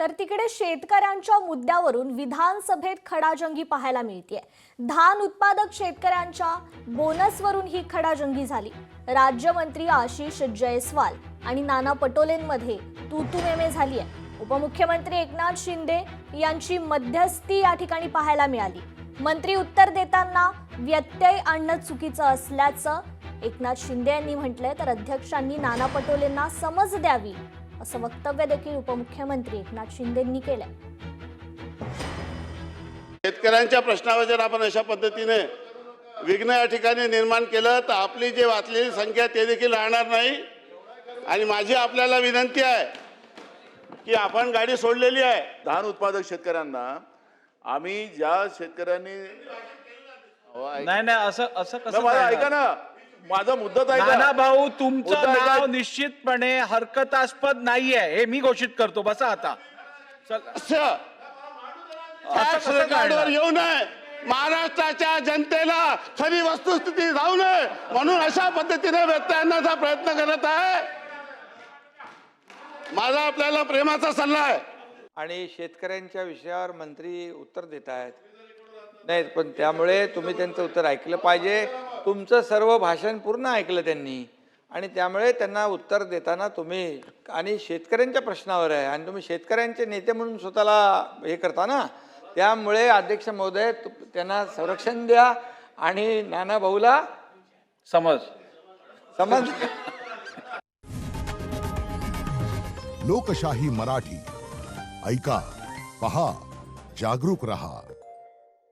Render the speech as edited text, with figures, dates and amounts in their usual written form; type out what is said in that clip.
तर तिकडे शेतकऱ्यांच्या मुद्द्यावरून विधानसभेत खडाजंगी पाहायला मिळते। धान उत्पादक शेतकऱ्यांच्या बोनसवरून ही खडाजंगी झाली। राज्यमंत्री आशिष जयस्वाल आणि नाना पटोलेंमध्ये तूतूमेमे झाली आहे। उपमुख्यमंत्री एकनाथ शिंदे यांची मध्यस्थी या ठिकाणी पाहायला मिळाली। मंत्री उत्तर देताना व्यत्यय आणणं चुकीचं असल्याचं एकनाथ शिंदे यांनी म्हटलंय, तर अध्यक्षांनी नाना पटोलेंना समज द्यावी असं वक्तव्य देखील उपमुख्यमंत्री एकनाथ शिंदेंनी केलंय। शेतकऱ्यांच्या प्रश्नावर जर आपण अशा पद्धतीने विघ्न या ठिकाणी निर्माण केलं तर आपली जे वाचलेली संख्या ते देखील राहणार नाही। आणि माझी आपल्याला विनंती आहे की आपण गाडी सोडलेली आहे। धान उत्पादक शेतकऱ्यांना आम्ही ज्या शेतकऱ्यांनी नाही असं कसं ऐका ना, माझा मुद्दा नाना भाऊ तुमचं नाव निश्चितपणे हरकतास्पद नाहीये हे मी घोषित करतो। बसा आता सरकारवर येऊ नये, महाराष्ट्राच्या जनतेला खरी वस्तुस्थिती जाऊ नये म्हणून अशा पद्धतीने व्यत्यय आणण्याचा प्रयत्न करत आहे। माझा आपल्याला प्रेमाचा सल्ला आहे। आणि शेतकऱ्यांच्या विषयावर मंत्री उत्तर देत आहेत नाही, पण त्यामुळे तुम्ही त्यांचं उत्तर ऐकलं पाहिजे। तुमचं सर्व भाषण पूर्ण ऐकलं त्यांनी आणि त्यामुळे त्यांना उत्तर देताना तुम्ही आणि शेतकऱ्यांच्या प्रश्नावर आहे आणि तुम्ही शेतकऱ्यांचे नेते म्हणून स्वतःला हे करता ना, त्यामुळे अध्यक्ष महोदय त्यांना संरक्षण द्या आणि नाना भाऊला समज लोकशाही मराठी ऐका, पहा, जागरूक रहा।